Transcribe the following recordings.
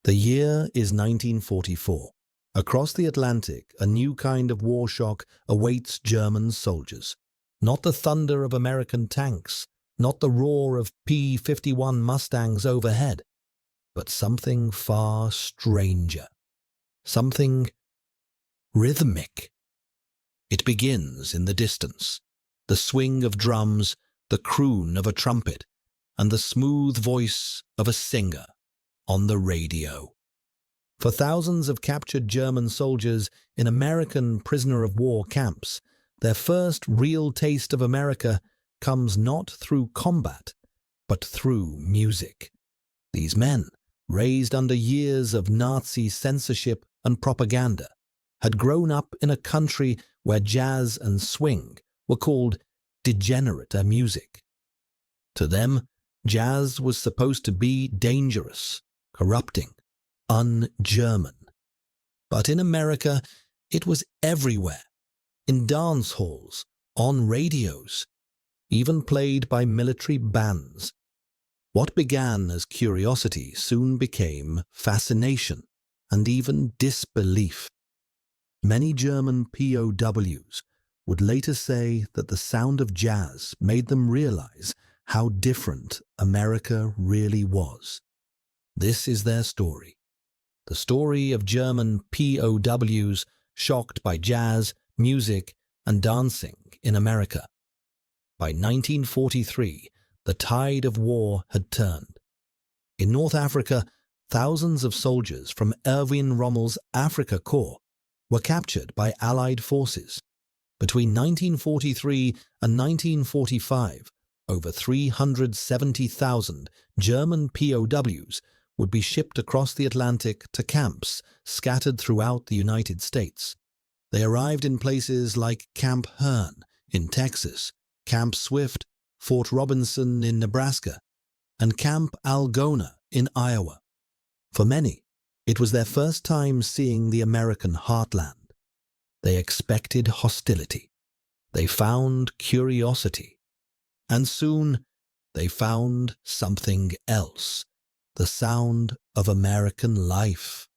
The year is 1944. Across the Atlantic, a new kind of war shock awaits German soldiers. Not the thunder of American tanks, not the roar of P-51 Mustangs overhead, but something far stranger. Something rhythmic. It begins in the distance. The swing of drums, the croon of a trumpet, and the smooth voice of a singer on the radio. For thousands of captured German soldiers in American prisoner-of-war camps, their first real taste of America comes not through combat, but through music. These men, raised under years of Nazi censorship and propaganda, had grown up in a country where jazz and swing were called degenerate music. To them, jazz was supposed to be dangerous, corrupting, un-German. But in America, it was everywhere, in dance halls, on radios, even played by military bands. What began as curiosity soon became fascination and even disbelief. Many German POWs would later say that the sound of jazz made them realize how different America really was. This is their story. The story of German POWs shocked by jazz, music, and dancing in America. By 1943, the tide of war had turned. In North Africa, thousands of soldiers from Erwin Rommel's Afrika Korps were captured by Allied forces. Between 1943 and 1945, over 370,000 German POWs would be shipped across the Atlantic to camps scattered throughout the United States. They arrived in places like Camp Hearn in Texas, Camp Swift, Fort Robinson in Nebraska, and Camp Algona in Iowa. For many, it was their first time seeing the American heartland. They expected hostility. They found curiosity. And soon, they found something else. The sound of American life.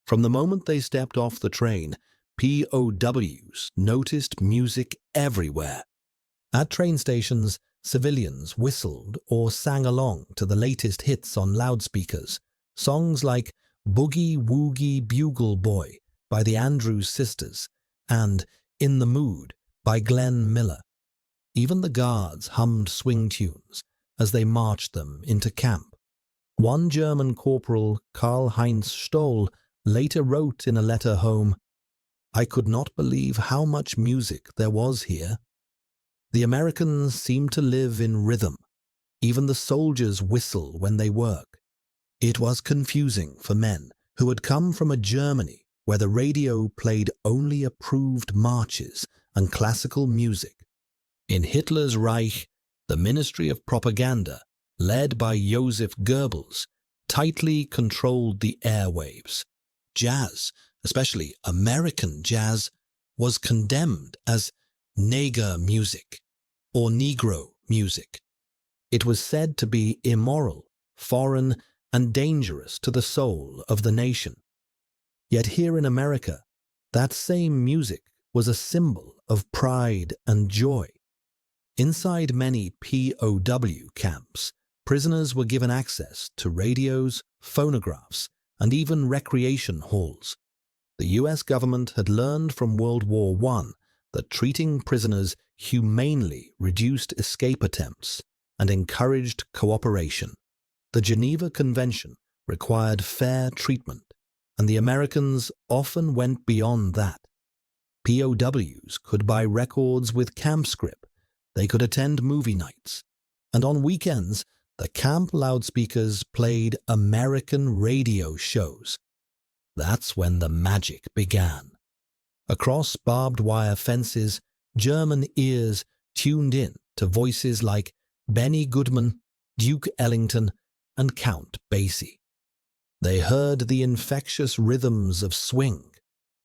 From the moment they stepped off the train, POWs noticed music everywhere. At train stations, civilians whistled or sang along to the latest hits on loudspeakers. Songs like Boogie Woogie Bugle Boy by the Andrews Sisters and In the Mood by Glenn Miller. Even the guards hummed swing tunes as they marched them into camp. One German corporal, Karl-Heinz Stoll, later wrote in a letter home, "I could not believe how much music there was here. The Americans seem to live in rhythm. Even the soldiers whistle when they work." It was confusing for men who had come from a Germany where the radio played only approved marches and classical music. In Hitler's Reich, the Ministry of Propaganda, led by Joseph Goebbels, tightly controlled the airwaves. Jazz, especially American jazz, was condemned as Neger music or Negro music. It was said to be immoral, foreign, and dangerous to the soul of the nation. Yet here in America, that same music was a symbol of pride and joy. Inside many POW camps, prisoners were given access to radios, phonographs, and even recreation halls. The US government had learned from World War I that treating prisoners humanely reduced escape attempts and encouraged cooperation. The Geneva Convention required fair treatment, and the Americans often went beyond that. POWs could buy records with camp script, they could attend movie nights, and on weekends, the camp loudspeakers played American radio shows. That's when the magic began. Across barbed wire fences, German ears tuned in to voices like Benny Goodman, Duke Ellington, and Count Basie. They heard the infectious rhythms of swing,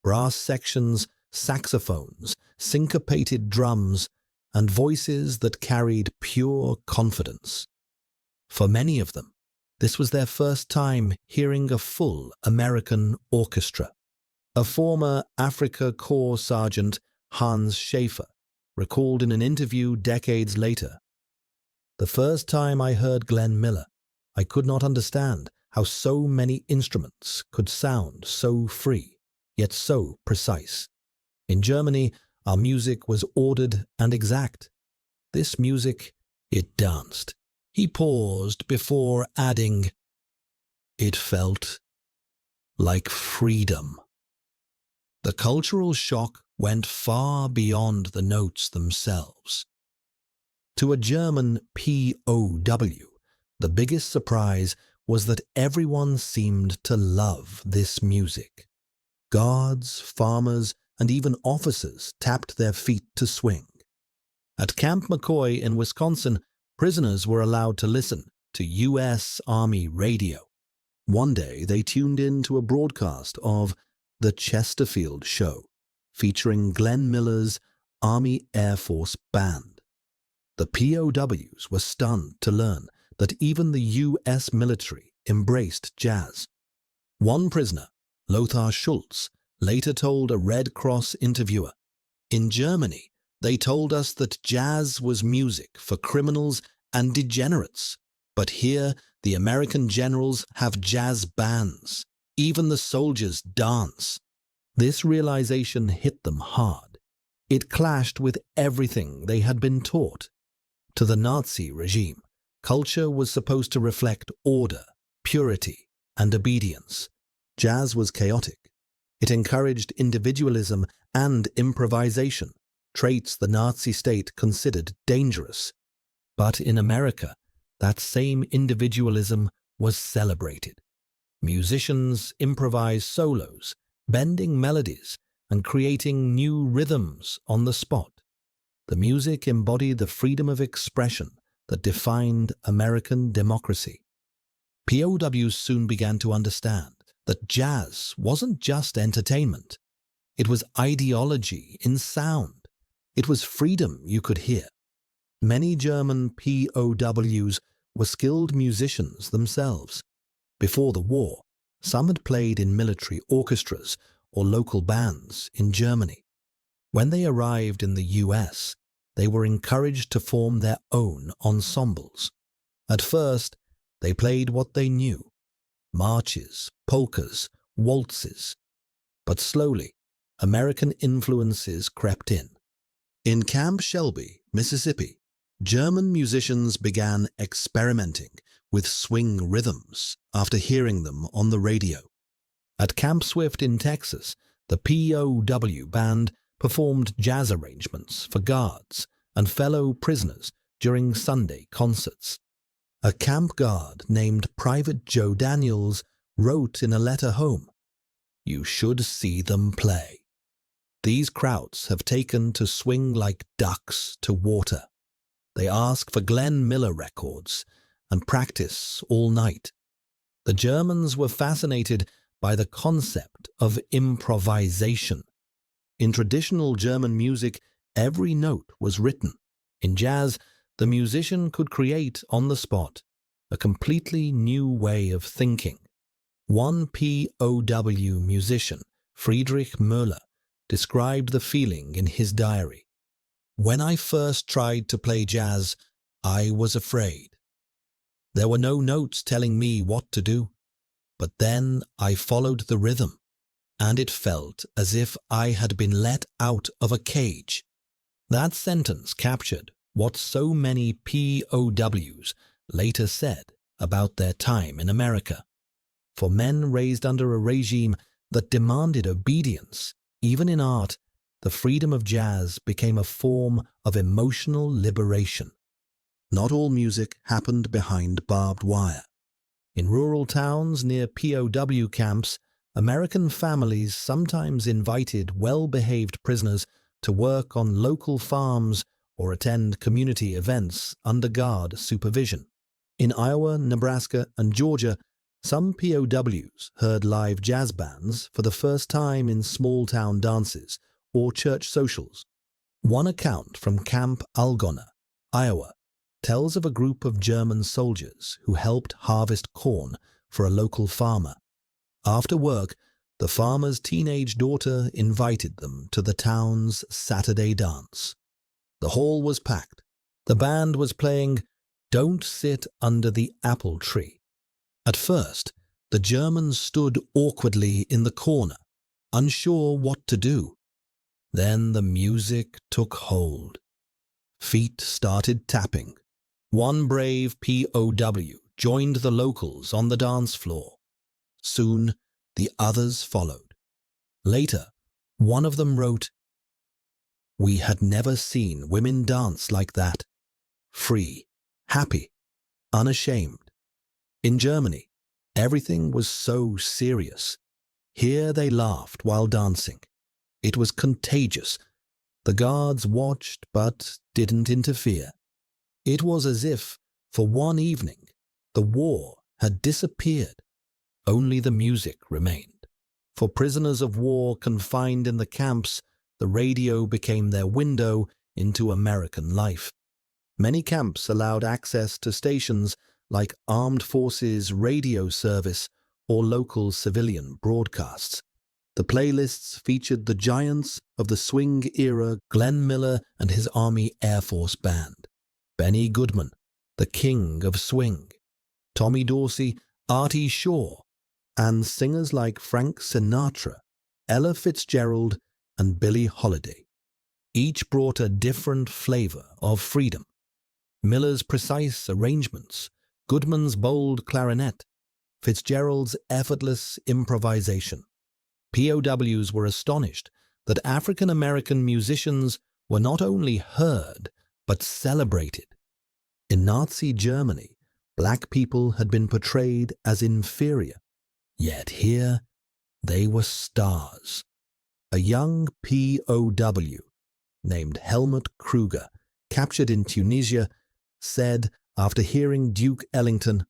brass sections, saxophones, syncopated drums, and voices that carried pure confidence. For many of them, This was their first time hearing a full American orchestra. A former Afrika Korps Sergeant, Hans Schaefer, recalled in an interview decades later, "The first time I heard Glenn Miller, I could not understand how so many instruments could sound so free, yet so precise. In Germany, our music was ordered and exact. This music, it danced." He paused before adding, "It felt like freedom." The cultural shock went far beyond the notes themselves. To a German POW, the biggest surprise was that everyone seemed to love this music. Guards, farmers, and even officers tapped their feet to swing. At Camp McCoy in Wisconsin, prisoners were allowed to listen to U.S. Army radio. One day, they tuned in to a broadcast of The Chesterfield Show, featuring Glenn Miller's Army Air Force Band. The POWs were stunned to learn that even the U.S. military embraced jazz. One prisoner, Lothar Schultz, later told a Red Cross interviewer, "In Germany, they told us that jazz was music for criminals and degenerates. But here, the American generals have jazz bands. Even the soldiers dance." This realization hit them hard. It clashed with everything they had been taught. To the Nazi regime, culture was supposed to reflect order, purity, and obedience. Jazz was chaotic. It encouraged individualism and improvisation, traits the Nazi state considered dangerous. But in America, that same individualism was celebrated. Musicians improvised solos, bending melodies, and creating new rhythms on the spot. The music embodied the freedom of expression that defined American democracy. POWs soon began to understand that jazz wasn't just entertainment. It was ideology in sound. It was freedom you could hear. Many German POWs were skilled musicians themselves. Before the war, some had played in military orchestras or local bands in Germany. When they arrived in the US, they were encouraged to form their own ensembles. At first, they played what they knew: marches, polkas, waltzes. But slowly, American influences crept in. In Camp Shelby, Mississippi, German musicians began experimenting with swing rhythms after hearing them on the radio. At Camp Swift in Texas, the POW band performed jazz arrangements for guards and fellow prisoners during Sunday concerts. A camp guard named Private Joe Daniels wrote in a letter home, "You should see them play. These krauts have taken to swing like ducks to water. They ask for Glenn Miller records and practice all night." The Germans were fascinated by the concept of improvisation. In traditional German music, every note was written. In jazz, the musician could create on the spot, a completely new way of thinking. One POW musician, Friedrich Möller, described the feeling in his diary. "When I first tried to play jazz, I was afraid. There were no notes telling me what to do. But then I followed the rhythm, and it felt as if I had been let out of a cage." That sentence captured what so many POWs later said about their time in America. For men raised under a regime that demanded obedience, even in art, the freedom of jazz became a form of emotional liberation. Not all music happened behind barbed wire. In rural towns near POW camps, American families sometimes invited well-behaved prisoners to work on local farms or attend community events under guard supervision. In Iowa, Nebraska, and Georgia, some POWs heard live jazz bands for the first time in small-town dances or church socials. One account from Camp Algona, Iowa, tells of a group of German soldiers who helped harvest corn for a local farmer. After work, the farmer's teenage daughter invited them to the town's Saturday dance. The hall was packed. The band was playing "Don't Sit Under the Apple Tree." At first, the Germans stood awkwardly in the corner, unsure what to do. Then the music took hold. Feet started tapping. One brave POW joined the locals on the dance floor. Soon, the others followed. Later, one of them wrote, "We had never seen women dance like that. Free, happy, unashamed. In Germany, everything was so serious. Here they laughed while dancing. It was contagious. The guards watched but didn't interfere. It was as if, for one evening, the war had disappeared. Only the music remained. For prisoners of war confined in the camps, the radio became their window into American life. Many camps allowed access to stations like Armed Forces Radio Service or local civilian broadcasts. The playlists featured the giants of the swing era: Glenn Miller and his Army Air Force Band, Benny Goodman, the king of swing, Tommy Dorsey, Artie Shaw, and singers like Frank Sinatra, Ella Fitzgerald, and Billie Holiday. Each brought a different flavor of freedom. Miller's precise arrangements, Goodman's bold clarinet, Fitzgerald's effortless improvisation. POWs were astonished that African-American musicians were not only heard, but celebrated. In Nazi Germany, black people had been portrayed as inferior. Yet here, they were stars. A young POW named Helmut Kruger, captured in Tunisia, said after hearing Duke Ellington,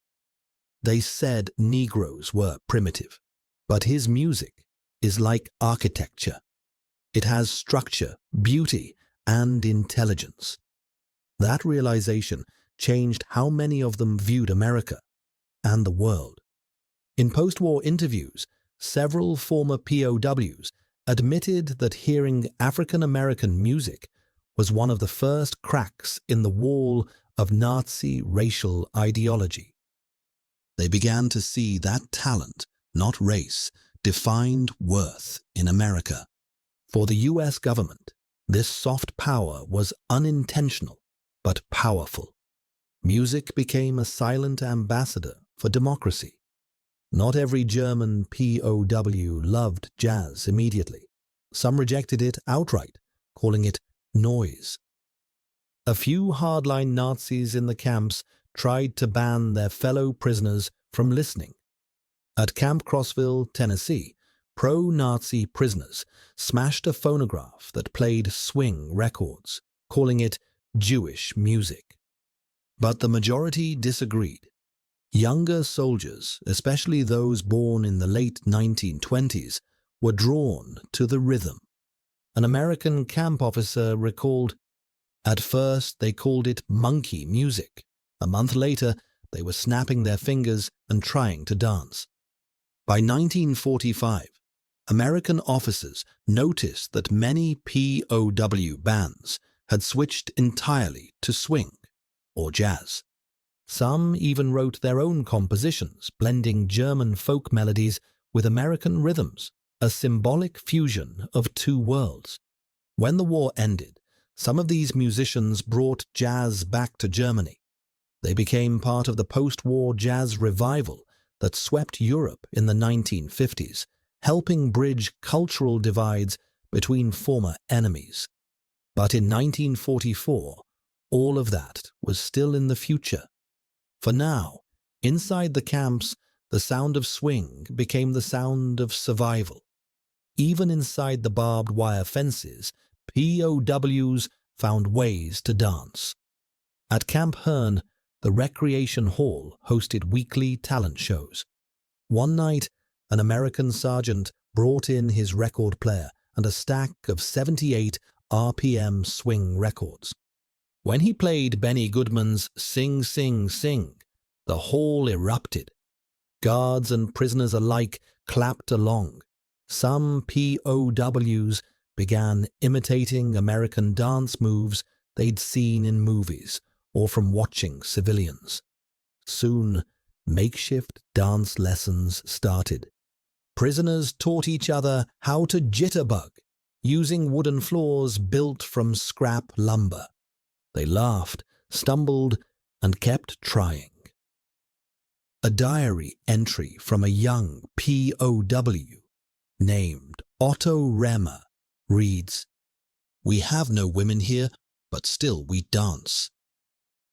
"They said Negroes were primitive, but his music is like architecture. It has structure, beauty, and intelligence." That realization changed how many of them viewed America and the world. In post-war interviews, several former POWs admitted that hearing African-American music was one of the first cracks in the wall of Nazi racial ideology. They began to see that talent, not race, defined worth in America. For the US government, this soft power was unintentional but powerful. Music became a silent ambassador for democracy. Not every German POW loved jazz immediately. Some rejected it outright, calling it noise. A few hardline Nazis in the camps tried to ban their fellow prisoners from listening. At Camp Crossville, Tennessee, pro-Nazi prisoners smashed a phonograph that played swing records, calling it Jewish music. But the majority disagreed. Younger soldiers, especially those born in the late 1920s, were drawn to the rhythm. An American camp officer recalled, "At first they called it monkey music. A month later, they were snapping their fingers and trying to dance." By 1945, American officers noticed that many POW bands had switched entirely to swing or jazz. Some even wrote their own compositions, blending German folk melodies with American rhythms, a symbolic fusion of two worlds. When the war ended, some of these musicians brought jazz back to Germany. They became part of the post-war jazz revival that swept Europe in the 1950s, helping bridge cultural divides between former enemies. But in 1944, all of that was still in the future. For now, inside the camps, the sound of swing became the sound of survival. Even inside the barbed wire fences, POWs found ways to dance. At Camp Hearn, the recreation hall hosted weekly talent shows. One night, an American sergeant brought in his record player and a stack of 78 RPM swing records. When he played Benny Goodman's Sing, Sing, Sing, the hall erupted. Guards and prisoners alike clapped along. Some POWs began imitating American dance moves they'd seen in movies or from watching civilians. Soon, makeshift dance lessons started. Prisoners taught each other how to jitterbug, using wooden floors built from scrap lumber. They laughed, stumbled, and kept trying. A diary entry from a young POW named Otto Remmer reads, "We have no women here, but still we dance.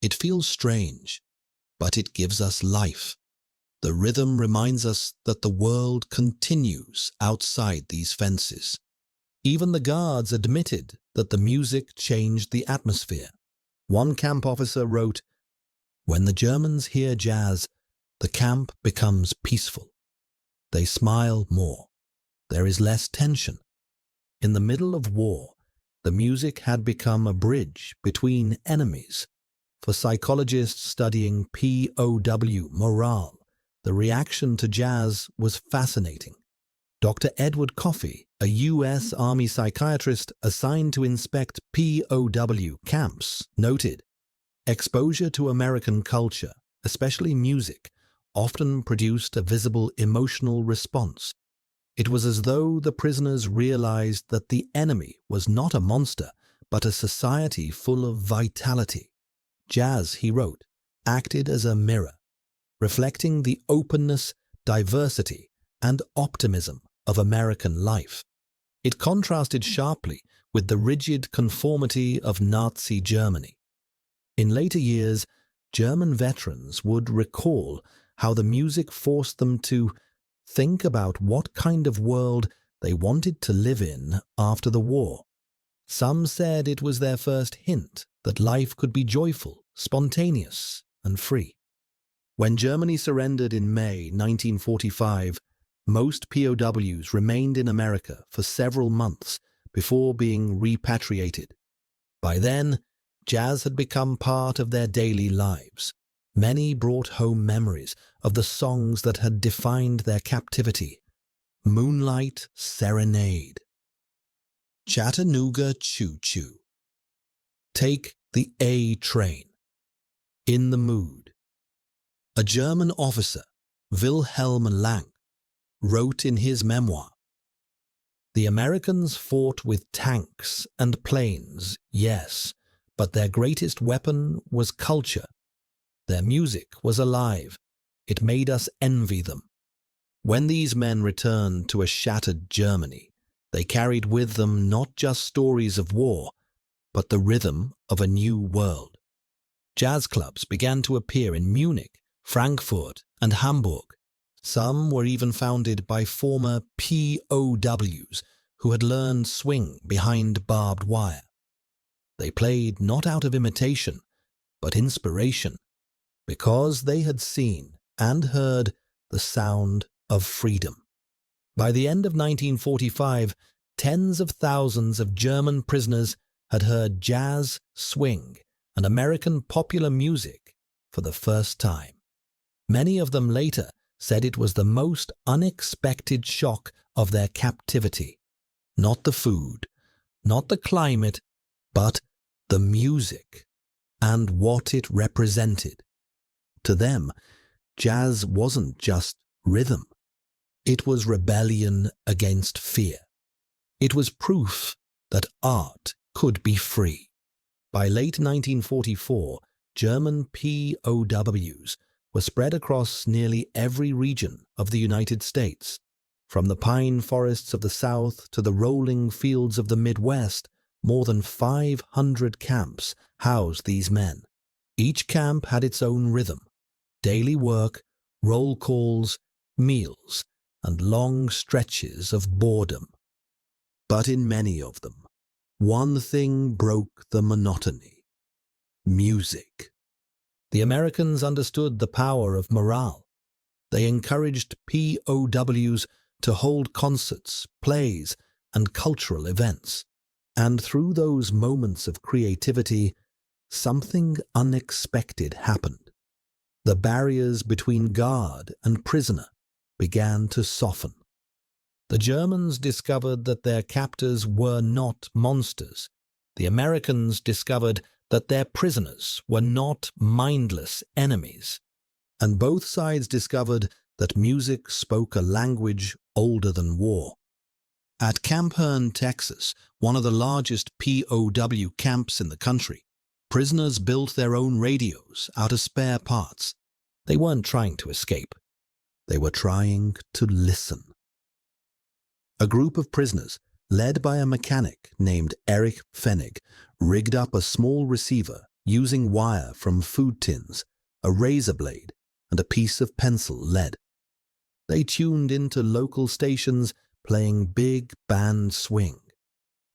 It feels strange, but it gives us life. The rhythm reminds us that the world continues outside these fences." Even the guards admitted that the music changed the atmosphere. One camp officer wrote, "When the Germans hear jazz, the camp becomes peaceful. They smile more. There is less tension." In the middle of war, the music had become a bridge between enemies. For psychologists studying POW morale, the reaction to jazz was fascinating. Dr. Edward Coffey, a U.S. Army psychiatrist assigned to inspect POW camps, noted, "Exposure to American culture, especially music, often produced a visible emotional response. It was as though the prisoners realized that the enemy was not a monster, but a society full of vitality. Jazz," he wrote, "acted as a mirror, reflecting the openness, diversity, and optimism of American life. It contrasted sharply with the rigid conformity of Nazi Germany." In later years, German veterans would recall how the music forced them to think about what kind of world they wanted to live in after the war. Some said it was their first hint that life could be joyful, spontaneous, and free. When Germany surrendered in May 1945, most POWs remained in America for several months before being repatriated. By then, jazz had become part of their daily lives. Many brought home memories of the songs that had defined their captivity. Moonlight Serenade, Chattanooga Choo Choo, Take the A Train, In the Mood. A German officer, Wilhelm Lang, wrote in his memoir, "The Americans fought with tanks and planes, yes, but their greatest weapon was culture. Their music was alive. It made us envy them. When these men returned to a shattered Germany, they carried with them not just stories of war, but the rhythm of a new world." Jazz clubs began to appear in Munich, Frankfurt, and Hamburg. Some were even founded by former POWs who had learned swing behind barbed wire. They played not out of imitation, but inspiration, because they had seen and heard the sound of freedom. By the end of 1945, tens of thousands of German prisoners had heard jazz, swing, and American popular music for the first time. Many of them later said it was the most unexpected shock of their captivity. Not the food, not the climate, but the music and what it represented. To them, jazz wasn't just rhythm. It was rebellion against fear. It was proof that art could be free. By late 1944, German POWs were spread across nearly every region of the United States. From the pine forests of the South to the rolling fields of the Midwest, more than 500 camps housed these men. Each camp had its own rhythm: daily work, roll calls, meals, and long stretches of boredom. But in many of them, one thing broke the monotony: music. The Americans understood the power of morale. They encouraged POWs to hold concerts, plays, and cultural events. And through those moments of creativity, something unexpected happened. The barriers between guard and prisoner began to soften. The Germans discovered that their captors were not monsters. The Americans discovered that their prisoners were not mindless enemies. And both sides discovered that music spoke a language older than war. At Camp Hearn, Texas, one of the largest POW camps in the country, prisoners built their own radios out of spare parts. They weren't trying to escape. They were trying to listen. A group of prisoners, led by a mechanic named Erich Pfennig, rigged up a small receiver using wire from food tins, a razor blade, and a piece of pencil lead. They tuned into local stations playing big band swing.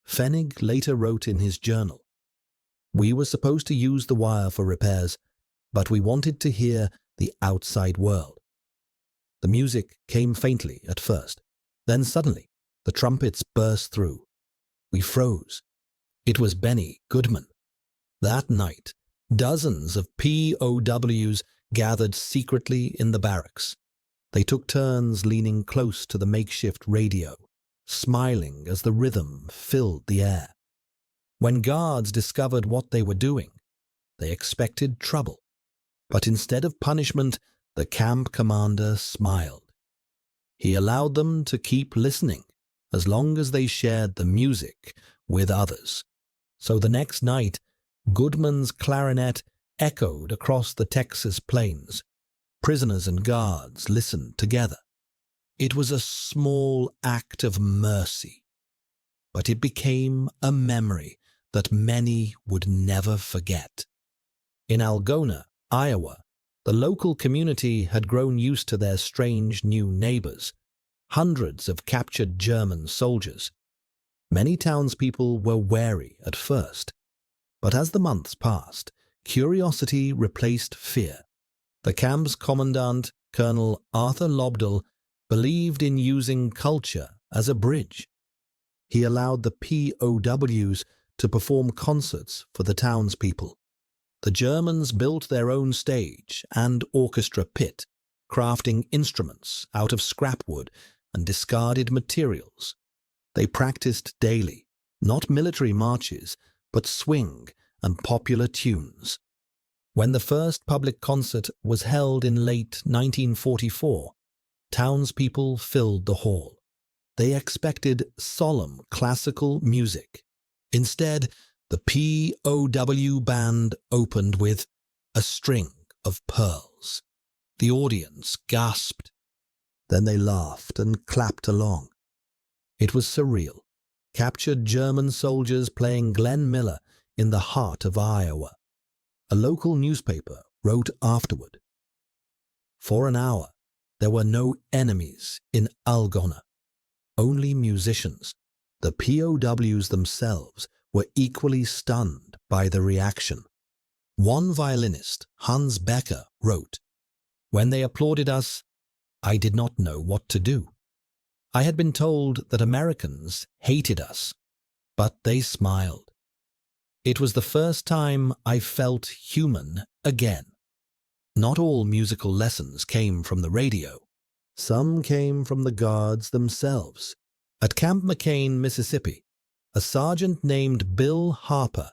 Pfennig later wrote in his journal, "We were supposed to use the wire for repairs, but we wanted to hear the outside world." The music came faintly at first. Then suddenly, the trumpets burst through. We froze. It was Benny Goodman. That night, dozens of POWs gathered secretly in the barracks. They took turns leaning close to the makeshift radio, smiling as the rhythm filled the air. When guards discovered what they were doing, they expected trouble. But instead of punishment, the camp commander smiled. He allowed them to keep listening as long as they shared the music with others. So the next night, Goodman's clarinet echoed across the Texas plains. Prisoners and guards listened together. It was a small act of mercy, but it became a memory that many would never forget. In Algona, Iowa, the local community had grown used to their strange new neighbors, hundreds of captured German soldiers. Many townspeople were wary at first, but as the months passed, curiosity replaced fear. The camp's commandant, Colonel Arthur Lobdell, believed in using culture as a bridge. He allowed the POWs to perform concerts for the townspeople. The Germans built their own stage and orchestra pit, crafting instruments out of scrap wood and discarded materials. They practiced daily, not military marches, but swing and popular tunes. When the first public concert was held in late 1944, townspeople filled the hall. They expected solemn classical music. Instead, the POW band opened with "A String of Pearls." The audience gasped. Then they laughed and clapped along. It was surreal. Captured German soldiers playing Glenn Miller in the heart of Iowa. A local newspaper wrote afterward, "For an hour, there were no enemies in Algona, only musicians." The POWs themselves were equally stunned by the reaction. One violinist, Hans Becker, wrote, "When they applauded us, I did not know what to do. I had been told that Americans hated us, but they smiled. It was the first time I felt human again." Not all musical lessons came from the radio. Some came from the guards themselves. At Camp McCain, Mississippi, a sergeant named Bill Harper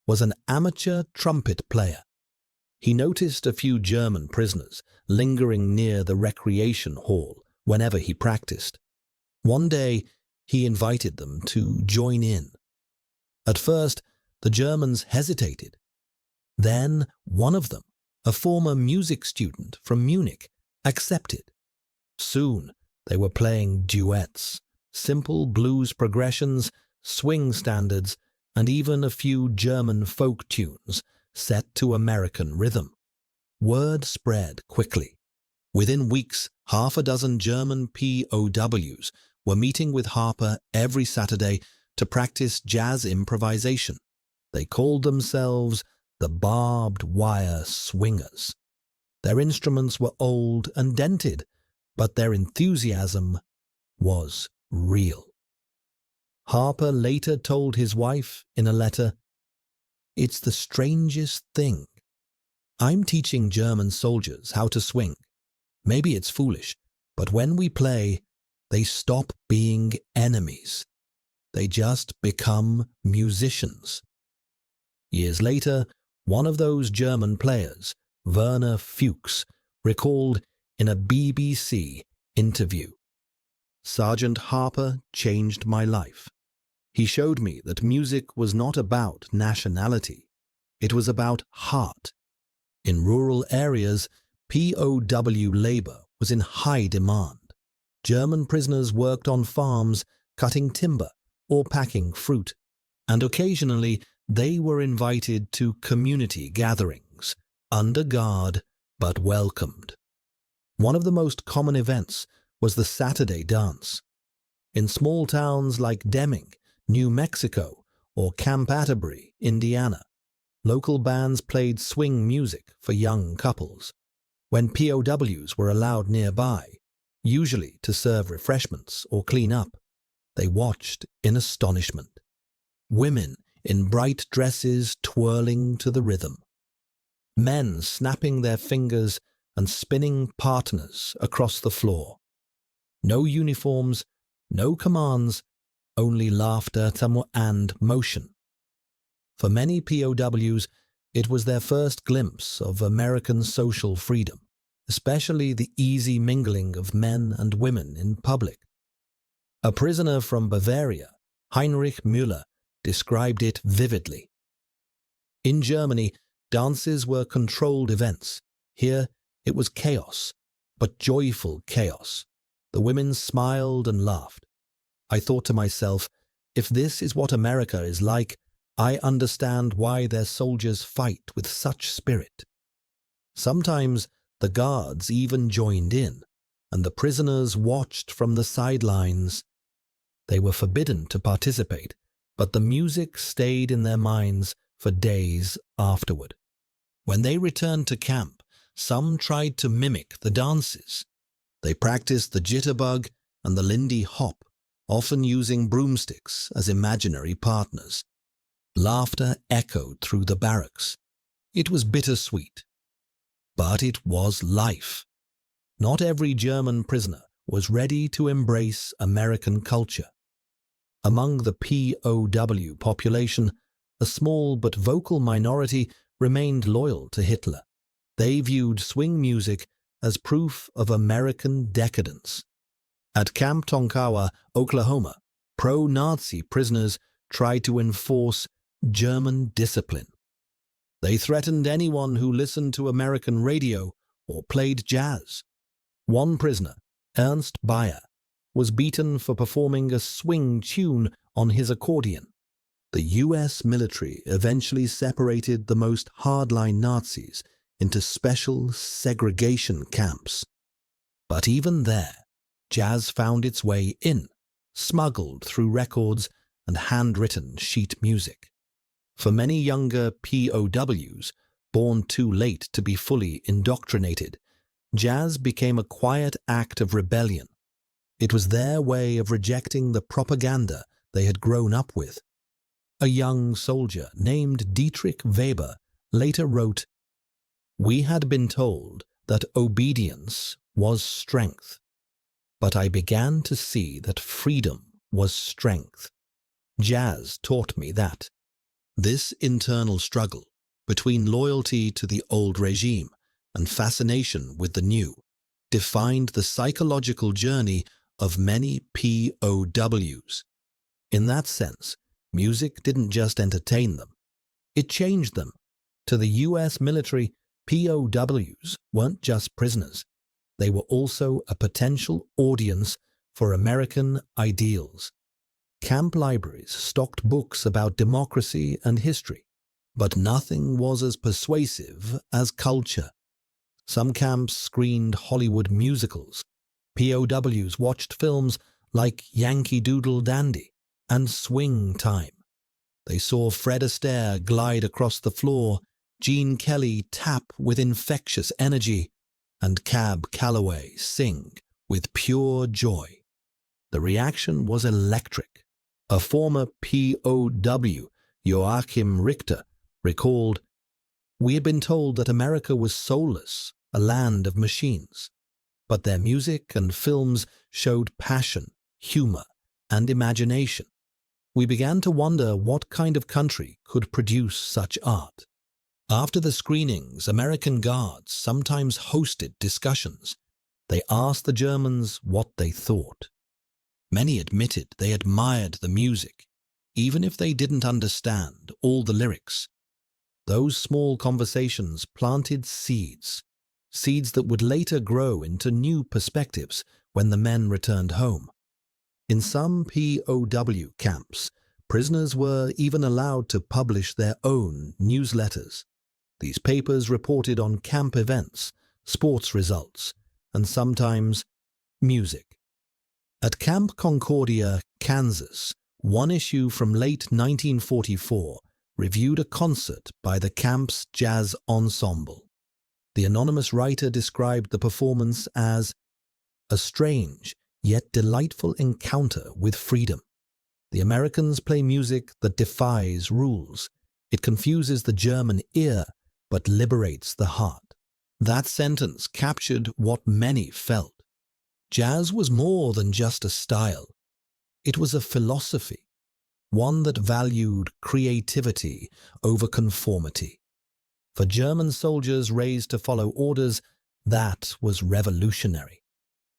was an amateur trumpet player. He noticed a few German prisoners lingering near the recreation hall whenever he practiced. One day, he invited them to join in. At first, the Germans hesitated. Then one of them, a former music student from Munich, accepted. Soon, they were playing duets, simple blues progressions, swing standards, and even a few German folk tunes set to American rhythm. Word spread quickly. Within weeks, half a dozen German POWs were meeting with Harper every Saturday to practice jazz improvisation. They called themselves the Barbed Wire Swingers. Their instruments were old and dented, but their enthusiasm was real. Harper later told his wife in a letter, It's the strangest thing. I'm teaching German soldiers how to swing. Maybe it's foolish, but when we play, they stop being enemies. They just become musicians. Years later, one of those German players, Werner Fuchs, recalled in a BBC interview, "Sergeant Harper changed my life. He showed me that music was not about nationality. It was about heart." In rural areas, POW labor was in high demand. German prisoners worked on farms, cutting timber or packing fruit, and occasionally they were invited to community gatherings, under guard but welcomed. One of the most common events was the Saturday dance. In small towns like Deming, New Mexico, or Camp Atterbury, Indiana, local bands played swing music for young couples. When POWs were allowed nearby, usually to serve refreshments or clean up, they watched in astonishment. Women in bright dresses twirling to the rhythm. Men snapping their fingers and spinning partners across the floor. No uniforms, no commands, only laughter and motion. For many POWs, it was their first glimpse of American social freedom, especially the easy mingling of men and women in public. A prisoner from Bavaria, Heinrich Müller, described it vividly. In Germany, dances were controlled events. Here, it was chaos, but joyful chaos. The women smiled and laughed. I thought to myself, if this is what America is like, I understand why their soldiers fight with such spirit. Sometimes the guards even joined in, and the prisoners watched from the sidelines. They were forbidden to participate, but the music stayed in their minds for days afterward. When they returned to camp, some tried to mimic the dances. They practiced the jitterbug and the Lindy Hop, often using broomsticks as imaginary partners. Laughter echoed through the barracks. It was bittersweet. But it was life. Not every German prisoner was ready to embrace American culture. Among the POW population, a small but vocal minority remained loyal to Hitler. They viewed swing music as proof of American decadence. At Camp Tonkawa, Oklahoma, pro-Nazi prisoners tried to enforce German discipline. They threatened anyone who listened to American radio or played jazz. One prisoner, Ernst Bayer, was beaten for performing a swing tune on his accordion. The US military eventually separated the most hardline Nazis into special segregation camps. But even there, jazz found its way in, smuggled through records and handwritten sheet music. For many younger POWs, born too late to be fully indoctrinated, jazz became a quiet act of rebellion. It was their way of rejecting the propaganda they had grown up with. A young soldier named Dietrich Weber later wrote, "We had been told that obedience was strength, but I began to see that freedom was strength. Jazz taught me that." This internal struggle between loyalty to the old regime and fascination with the new defined the psychological journey of many POWs. In that sense, music didn't just entertain them, it changed them. To the US military, POWs weren't just prisoners. They were also a potential audience for American ideals. Camp libraries stocked books about democracy and history, but nothing was as persuasive as culture. Some camps screened Hollywood musicals. POWs watched films like Yankee Doodle Dandy and Swing Time. They saw Fred Astaire glide across the floor, Gene Kelly tap with infectious energy, and Cab Calloway sing with pure joy. The reaction was electric. A former POW, Joachim Richter, recalled, "We had been told that America was soulless, a land of machines. But their music and films showed passion, humor, and imagination. We began to wonder what kind of country could produce such art." After the screenings, American guards sometimes hosted discussions. They asked the Germans what they thought. Many admitted they admired the music, even if they didn't understand all the lyrics. Those small conversations planted seeds that would later grow into new perspectives when the men returned home. In some POW camps, prisoners were even allowed to publish their own newsletters. These papers reported on camp events, sports results, and sometimes music. At Camp Concordia, Kansas, one issue from late 1944 reviewed a concert by the camp's jazz ensemble. The anonymous writer described the performance as a strange yet delightful encounter with freedom. The Americans play music that defies rules. It confuses the German ear but liberates the heart. That sentence captured what many felt. Jazz was more than just a style. It was a philosophy, one that valued creativity over conformity. For German soldiers raised to follow orders, that was revolutionary.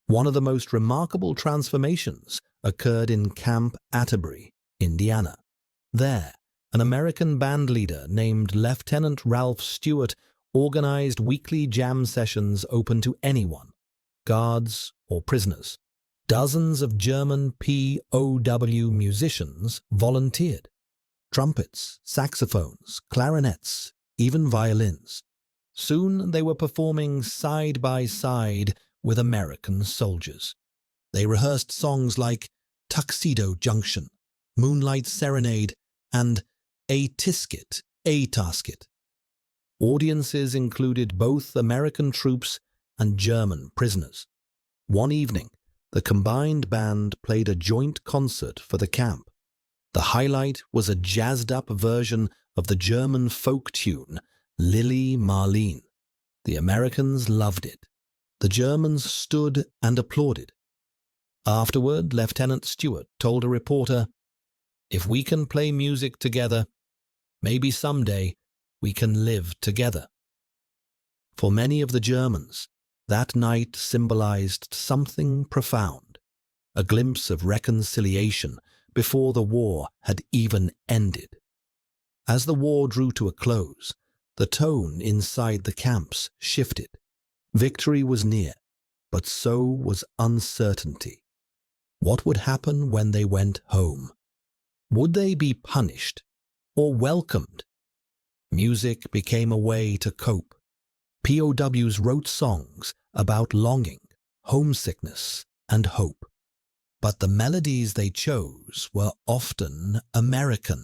One of the most remarkable transformations occurred in Camp Atterbury, Indiana. There, an American band leader named Lieutenant Ralph Stewart organized weekly jam sessions open to anyone, guards or prisoners. Dozens of German POW musicians volunteered. Trumpets, saxophones, clarinets, even violins. Soon they were performing side by side with American soldiers. They rehearsed songs like Tuxedo Junction, Moonlight Serenade, and A Tisket, A Tasket. Audiences included both American troops and German prisoners. One evening, the combined band played a joint concert for the camp. The highlight was a jazzed-up version of the German folk tune, Lili Marleen. The Americans loved it. The Germans stood and applauded. Afterward, Lieutenant Stewart told a reporter, "If we can play music together, maybe someday we can live together." For many of the Germans, that night symbolized something profound, a glimpse of reconciliation before the war had even ended. As the war drew to a close, the tone inside the camps shifted. Victory was near, but so was uncertainty. What would happen when they went home? Would they be punished or welcomed? Music became a way to cope. POWs wrote songs about longing, homesickness, and hope. But the melodies they chose were often American.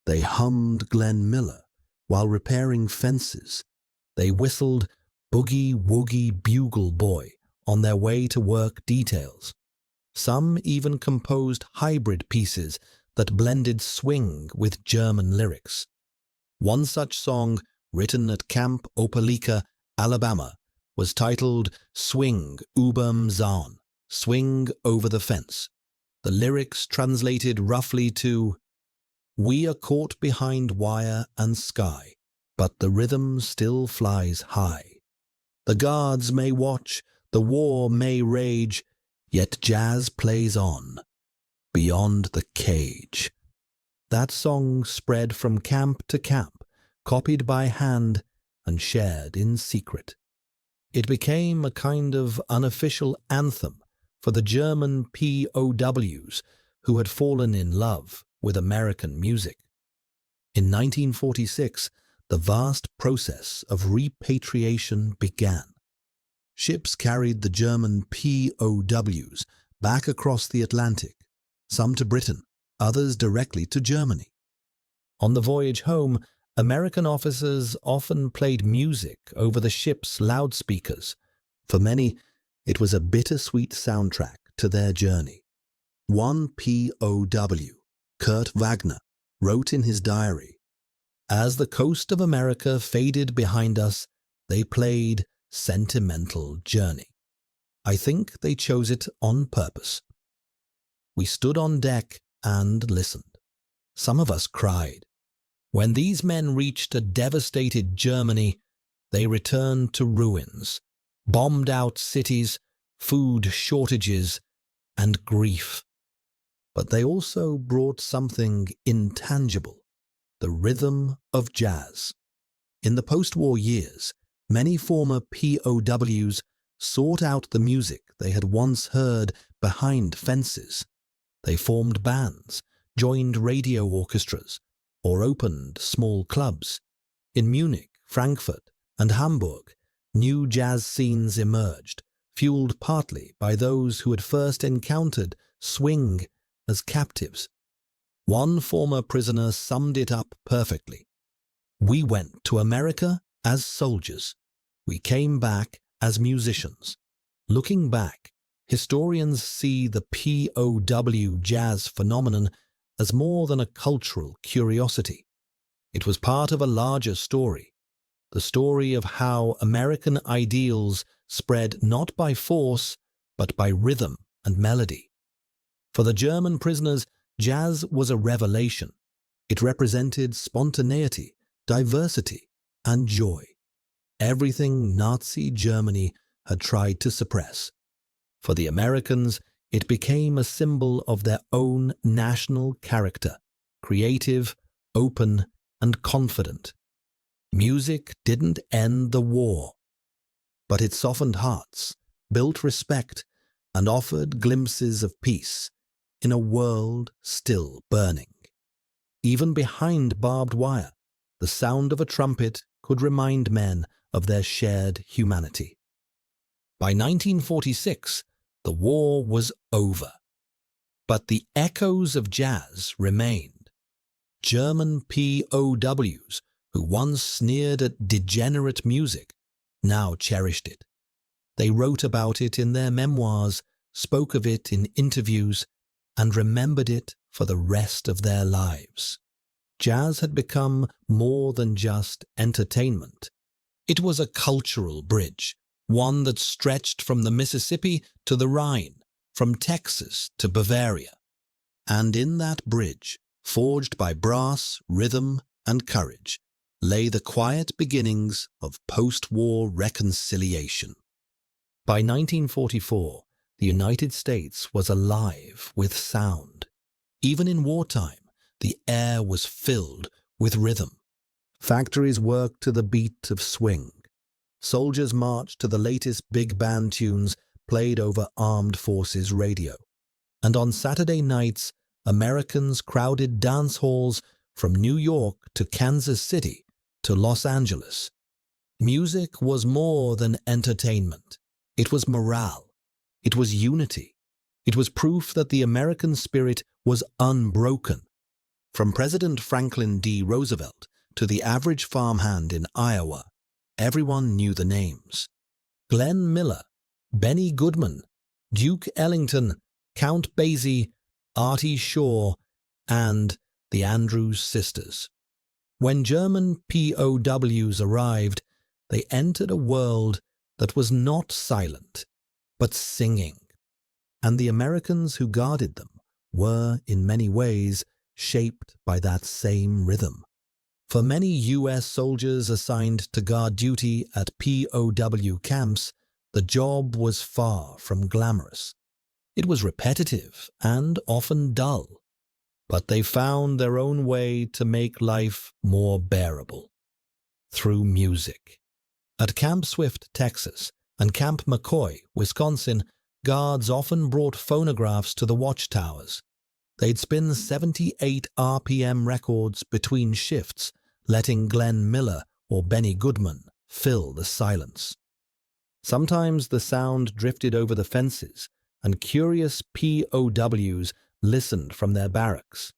They hummed Glenn Miller while repairing fences. They whistled Boogie Woogie Bugle Boy on their way to work details. Some even composed hybrid pieces that blended swing with German lyrics. One such song, written at Camp Opelika, Alabama, was titled Swing überm Zaun, Swing Over the Fence. The lyrics translated roughly to, "We are caught behind wire and sky, but the rhythm still flies high. The guards may watch, the war may rage, yet jazz plays on, beyond the cage." That song spread from camp to camp, copied by hand and shared in secret. It became a kind of unofficial anthem for the German POWs who had fallen in love with American music. In 1946, the vast process of repatriation began. Ships carried the German POWs back across the Atlantic, some to Britain, others directly to Germany. On the voyage home, American officers often played music over the ship's loudspeakers. For many, it was a bittersweet soundtrack to their journey. One POW, Kurt Wagner, wrote in his diary, As the coast of America faded behind us, they played Sentimental Journey. I think they chose it on purpose. We stood on deck and listened. Some of us cried. When these men reached a devastated Germany, they returned to ruins, bombed out cities, food shortages, and grief. But they also brought something intangible, the rhythm of jazz. In the post-war years, many former POWs sought out the music they had once heard behind fences. They formed bands, joined radio orchestras, or opened small clubs. In Munich, Frankfurt, and Hamburg, new jazz scenes emerged, fueled partly by those who had first encountered swing as captives. One former prisoner summed it up perfectly. "We went to America as soldiers. We came back as musicians." Looking back, historians see the POW jazz phenomenon as more than a cultural curiosity. It was part of a larger story, the story of how American ideals spread not by force, but by rhythm and melody. For the German prisoners, jazz was a revelation. It represented spontaneity, diversity, and joy. Everything Nazi Germany had tried to suppress. For the Americans, it became a symbol of their own national character, creative, open, and confident. Music didn't end the war, but it softened hearts, built respect, and offered glimpses of peace in a world still burning. Even behind barbed wire, the sound of a trumpet could remind men of their shared humanity. By 1946, the war was over, but the echoes of jazz remained. German POWs, who once sneered at degenerate music, now cherished it. They wrote about it in their memoirs, spoke of it in interviews, and remembered it for the rest of their lives. Jazz had become more than just entertainment. It was a cultural bridge, one that stretched from the Mississippi to the Rhine, from Texas to Bavaria. And in that bridge, forged by brass, rhythm, and courage, lay the quiet beginnings of post-war reconciliation. By 1944, the United States was alive with sound. Even in wartime, the air was filled with rhythm. Factories worked to the beat of swing. Soldiers marched to the latest big band tunes played over armed forces radio. And on Saturday nights, Americans crowded dance halls from New York to Kansas City to Los Angeles. Music was more than entertainment. It was morale. It was unity. It was proof that the American spirit was unbroken. From President Franklin D. Roosevelt to the average farmhand in Iowa, everyone knew the names. Glenn Miller, Benny Goodman, Duke Ellington, Count Basie, Artie Shaw, and the Andrews Sisters. When German POWs arrived, they entered a world that was not silent, but singing. And the Americans who guarded them were, in many ways, shaped by that same rhythm. For many U.S. soldiers assigned to guard duty at POW camps, the job was far from glamorous. It was repetitive and often dull, but they found their own way to make life more bearable. Through music. At Camp Swift, Texas, and Camp McCoy, Wisconsin, guards often brought phonographs to the watchtowers. They'd spin 78 RPM records between shifts, letting Glenn Miller or Benny Goodman fill the silence. Sometimes the sound drifted over the fences, and curious POWs listened from their barracks.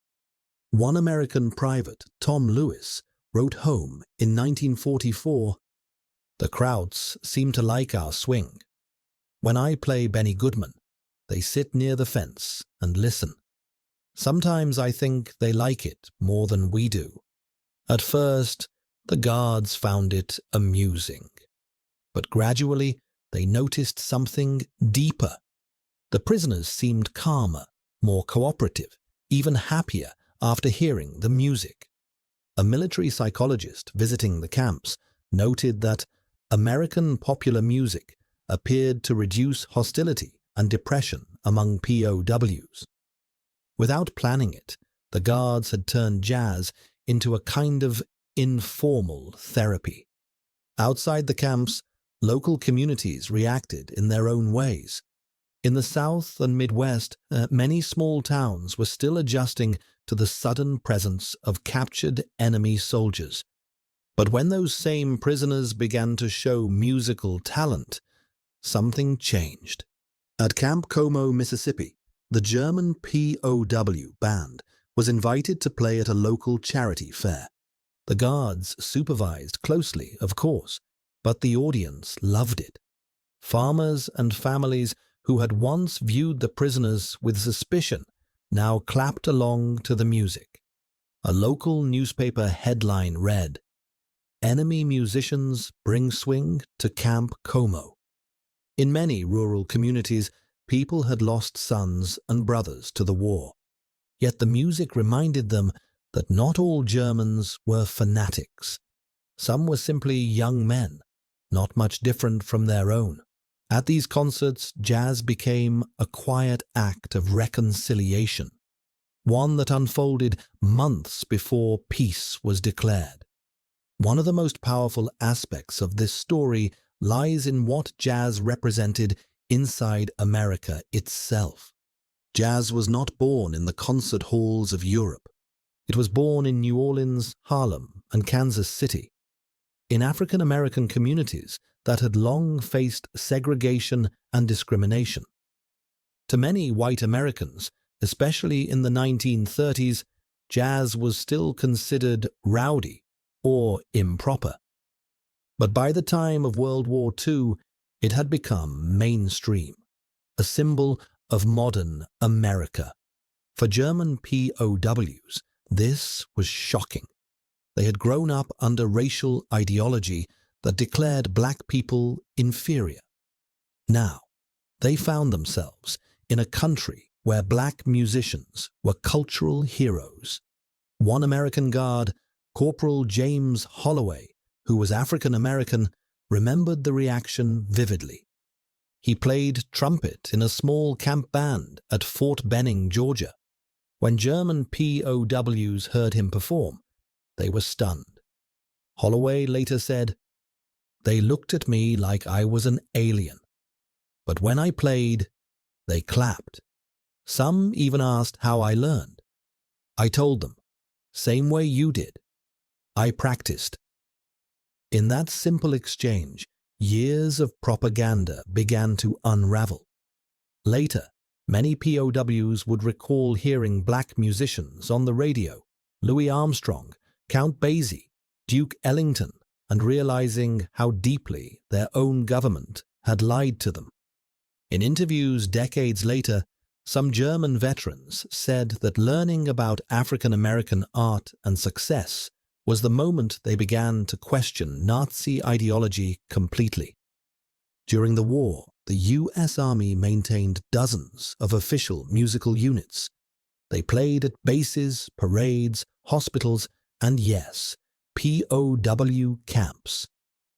One American private, Tom Lewis, wrote home in 1944, "The Krauts seem to like our swing. When I play Benny Goodman, they sit near the fence and listen. Sometimes I think they like it more than we do. At first, the guards found it amusing, but gradually they noticed something deeper. The prisoners seemed calmer, more cooperative, even happier after hearing the music. A military psychologist visiting the camps noted that American popular music appeared to reduce hostility and depression among POWs. Without planning it, the guards had turned jazz into a kind of informal therapy. Outside the camps, local communities reacted in their own ways. In the South and Midwest, many small towns were still adjusting to the sudden presence of captured enemy soldiers. But when those same prisoners began to show musical talent, something changed. At Camp Como, Mississippi, the German POW band was invited to play at a local charity fair. The guards supervised closely, of course, but the audience loved it. Farmers and families who had once viewed the prisoners with suspicion now clapped along to the music. A local newspaper headline read, "Enemy musicians bring swing to Camp Como." In many rural communities, people had lost sons and brothers to the war. Yet the music reminded them that not all Germans were fanatics. Some were simply young men, not much different from their own. At these concerts, jazz became a quiet act of reconciliation, one that unfolded months before peace was declared. One of the most powerful aspects of this story lies in what jazz represented inside America itself. Jazz was not born in the concert halls of Europe. It was born in New Orleans, Harlem, and Kansas City. In African American communities that had long faced segregation and discrimination. To many white Americans, especially in the 1930s, jazz was still considered rowdy or improper. But by the time of World War II, it had become mainstream, a symbol of modern America. For German POWs, this was shocking. They had grown up under racial ideology that declared black people inferior. Now, they found themselves in a country where black musicians were cultural heroes. One American guard, Corporal James Holloway, who was African American, remembered the reaction vividly. He played trumpet in a small camp band at Fort Benning, Georgia. When German POWs heard him perform, they were stunned. Holloway later said, "They looked at me like I was an alien. But when I played, they clapped. Some even asked how I learned. I told them, same way you did. I practiced." In that simple exchange, years of propaganda began to unravel. Later, many POWs would recall hearing black musicians on the radio, Louis Armstrong, Count Basie, Duke Ellington, and realizing how deeply their own government had lied to them. In interviews decades later, some German veterans said that learning about African American art and success was the moment they began to question Nazi ideology completely. During the war, the US Army maintained dozens of official musical units. They played at bases, parades, hospitals, and yes, POW camps.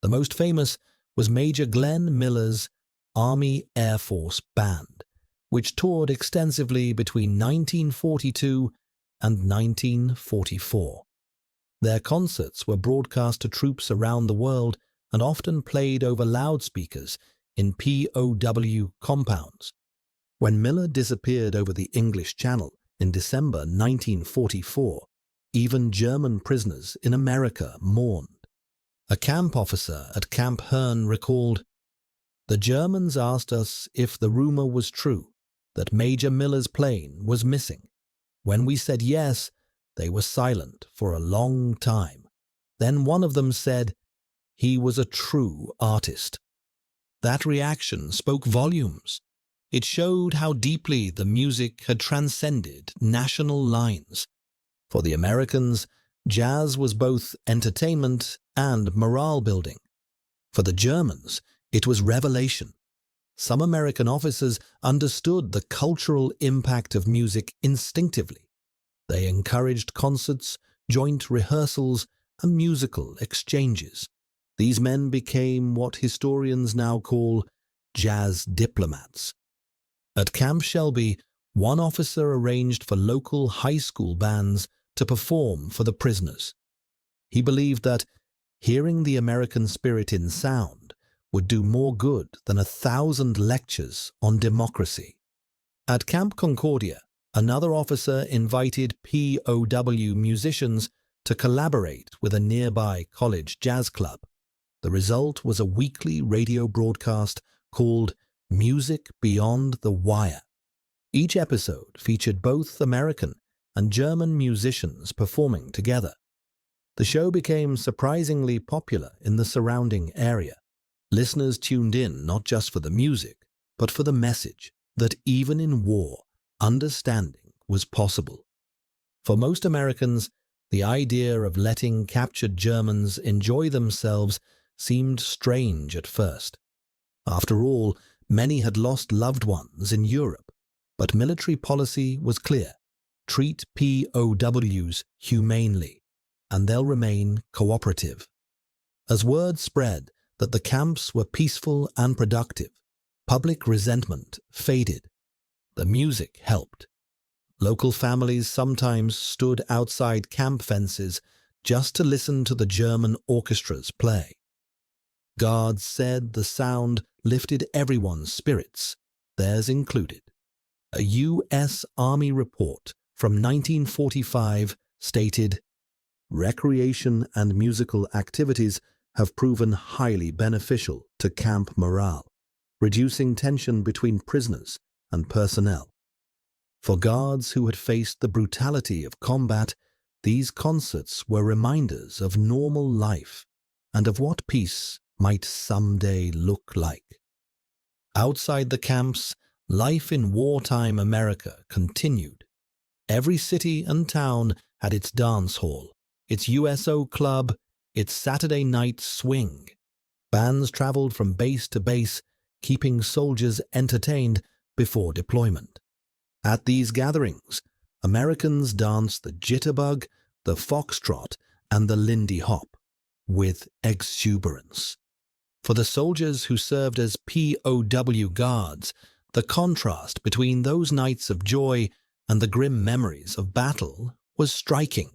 The most famous was Major Glenn Miller's Army Air Force Band, which toured extensively between 1942 and 1944. Their concerts were broadcast to troops around the world and often played over loudspeakers in POW compounds. When Miller disappeared over the English Channel in December 1944, even German prisoners in America mourned. A camp officer at Camp Hearn recalled, "The Germans asked us if the rumor was true, that Major Miller's plane was missing. When we said yes, they were silent for a long time. Then one of them said, 'He was a true artist.'" That reaction spoke volumes. It showed how deeply the music had transcended national lines. For the Americans, Jazz was both entertainment and morale building. For the Germans, it was revelation. Some American officers understood the cultural impact of music instinctively. They encouraged concerts, joint rehearsals, and musical exchanges. These men became what historians now call jazz diplomats. At Camp Shelby, one officer arranged for local high school bands to perform for the prisoners. He believed that hearing the American spirit in sound would do more good than 1,000 lectures on democracy. At Camp Concordia, another officer invited POW musicians to collaborate with a nearby college jazz club. The result was a weekly radio broadcast called Music Beyond the Wire. Each episode featured both American and German musicians performing together. The show became surprisingly popular in the surrounding area. Listeners tuned in not just for the music, but for the message that even in war, understanding was possible. For most Americans, the idea of letting captured Germans enjoy themselves seemed strange at first. After all, many had lost loved ones in Europe, but military policy was clear: treat POWs humanely, and they'll remain cooperative. As word spread that the camps were peaceful and productive, public resentment faded. The music helped. Local families sometimes stood outside camp fences just to listen to the German orchestras play. Guards said the sound lifted everyone's spirits, theirs included. A U.S. Army report from 1945 stated, "Recreation and musical activities have proven highly beneficial to camp morale, reducing tension between prisoners and personnel." For guards who had faced the brutality of combat, these concerts were reminders of normal life and of what peace might someday look like. Outside the camps, life in wartime America continued. Every city and town had its dance hall, its USO club, its Saturday night swing. Bands traveled from base to base, keeping soldiers entertained before deployment. At these gatherings, Americans danced the jitterbug, the foxtrot, and the Lindy Hop with exuberance. For the soldiers who served as POW guards, the contrast between those nights of joy and the grim memories of battle was striking.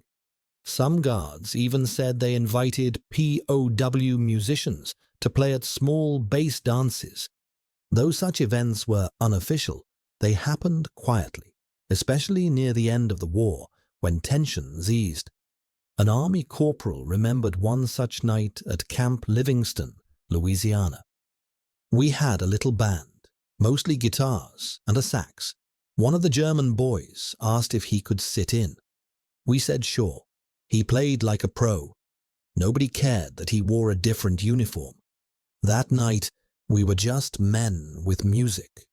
Some guards even said they invited POW musicians to play at small base dances. Though such events were unofficial, they happened quietly, especially near the end of the war when tensions eased. An Army corporal remembered one such night at Camp Livingston, Louisiana. "We had a little band, mostly guitars and a sax. One of the German boys asked if he could sit in. We said sure. He played like a pro. Nobody cared that he wore a different uniform. That night, we were just men with music."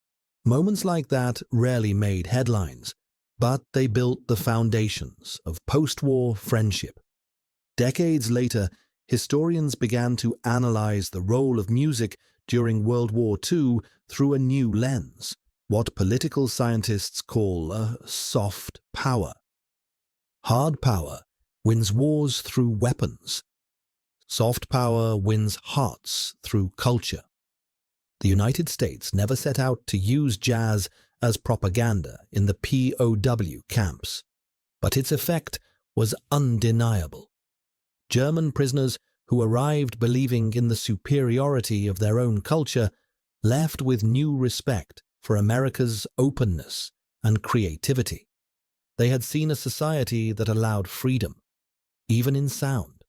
Moments like that rarely made headlines, but they built the foundations of post-war friendship. Decades later, historians began to analyze the role of music during World War II through a new lens, what political scientists call a soft power. Hard power wins wars through weapons. Soft power wins hearts through culture. The United States never set out to use jazz as propaganda in the POW camps, but its effect was undeniable. German prisoners who arrived believing in the superiority of their own culture left with new respect for America's openness and creativity. They had seen a society that allowed freedom, even in sound.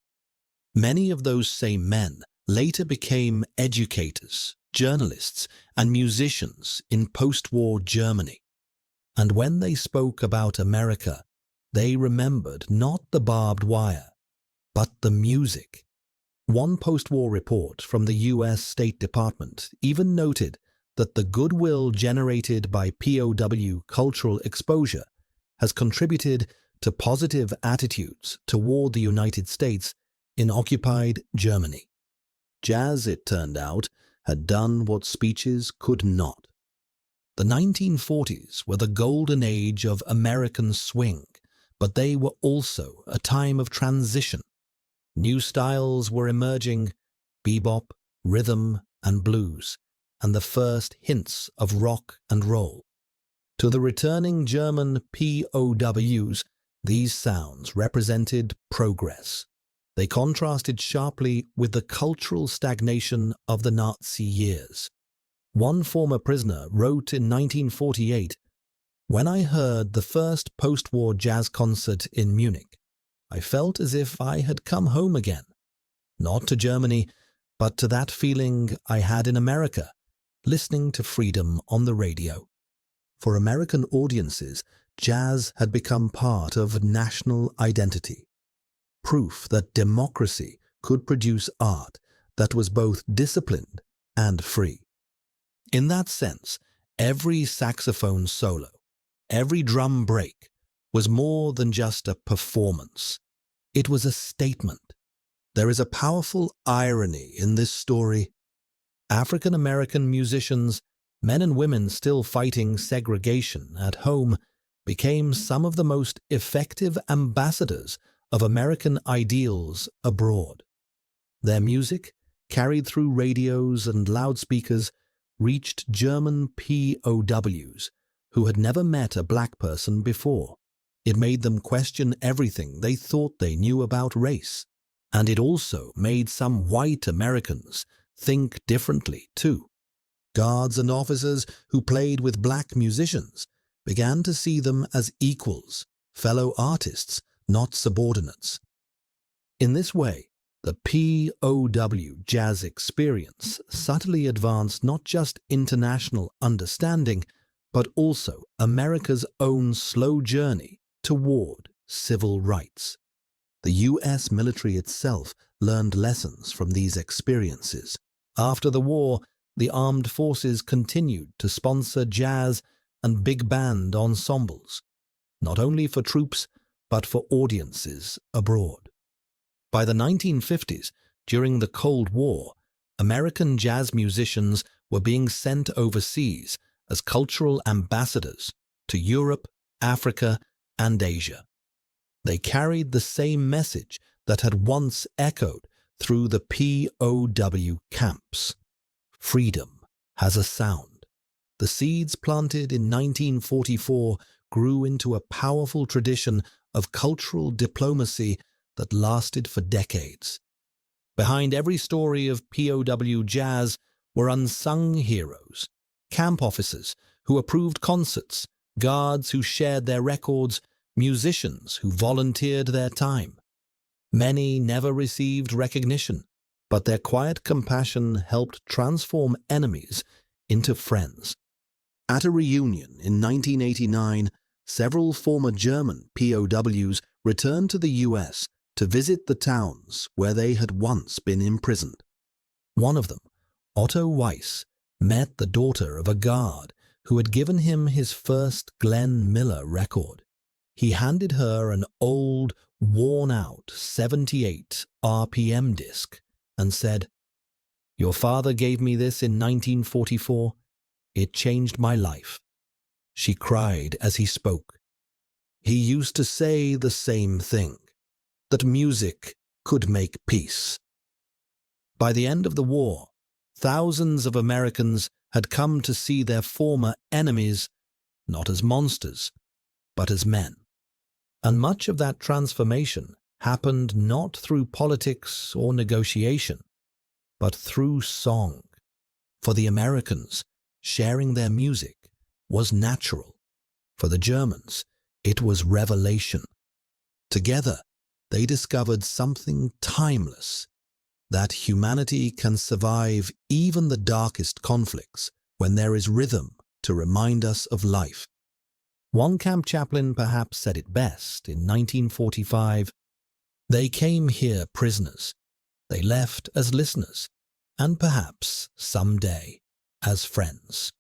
Many of those same men later became educators, journalists, and musicians in post-war Germany. And when they spoke about America, they remembered not the barbed wire, but the music. One post-war report from the U.S. State Department even noted that the goodwill generated by POW cultural exposure has contributed to positive attitudes toward the United States in occupied Germany. Jazz, it turned out, had done what speeches could not. The 1940s were the golden age of American swing, but they were also a time of transition. New styles were emerging: bebop, rhythm, and blues, and the first hints of rock and roll. To the returning German POWs, these sounds represented progress. They contrasted sharply with the cultural stagnation of the Nazi years. One former prisoner wrote in 1948, "When I heard the first post-war jazz concert in Munich, I felt as if I had come home again, not to Germany, but to that feeling I had in America, listening to freedom on the radio." For American audiences, jazz had become part of national identity, proof that democracy could produce art that was both disciplined and free. In that sense, every saxophone solo, every drum break, was more than just a performance. It was a statement. There is a powerful irony in this story. African American musicians, men and women still fighting segregation at home, became some of the most effective ambassadors of American ideals abroad. Their music, carried through radios and loudspeakers, reached German POWs who had never met a black person before. It made them question everything they thought they knew about race. And it also made some white Americans think differently too. Guards and officers who played with black musicians began to see them as equals, fellow artists, not subordinates. In this way, the POW jazz experience subtly advanced not just international understanding, but also America's own slow journey toward civil rights. The U.S. military itself learned lessons from these experiences. After the war, the armed forces continued to sponsor jazz and big band ensembles, not only for troops, but for audiences abroad. By the 1950s, during the Cold War, American jazz musicians were being sent overseas as cultural ambassadors to Europe, Africa, and Asia. They carried the same message that had once echoed through the POW camps. Freedom has a sound. The seeds planted in 1944 grew into a powerful tradition of cultural diplomacy that lasted for decades. Behind every story of POW jazz were unsung heroes, camp officers who approved concerts, guards who shared their records, musicians who volunteered their time. Many never received recognition, but their quiet compassion helped transform enemies into friends. At a reunion in 1989, several former German POWs returned to the U.S. to visit the towns where they had once been imprisoned. One of them, Otto Weiss, met the daughter of a guard who had given him his first Glenn Miller record. He handed her an old, worn-out 78 RPM disc and said, "Your father gave me this in 1944. It changed my life." She cried as he spoke. He used to say the same thing, that music could make peace. By the end of the war, thousands of Americans had come to see their former enemies not as monsters, but as men. And much of that transformation happened not through politics or negotiation, but through song. For the Americans, sharing their music was natural. For the Germans, it was revelation. Together, they discovered something timeless, that humanity can survive even the darkest conflicts when there is rhythm to remind us of life. One camp chaplain perhaps said it best in 1945, "They came here prisoners. They left as listeners, and perhaps someday as friends."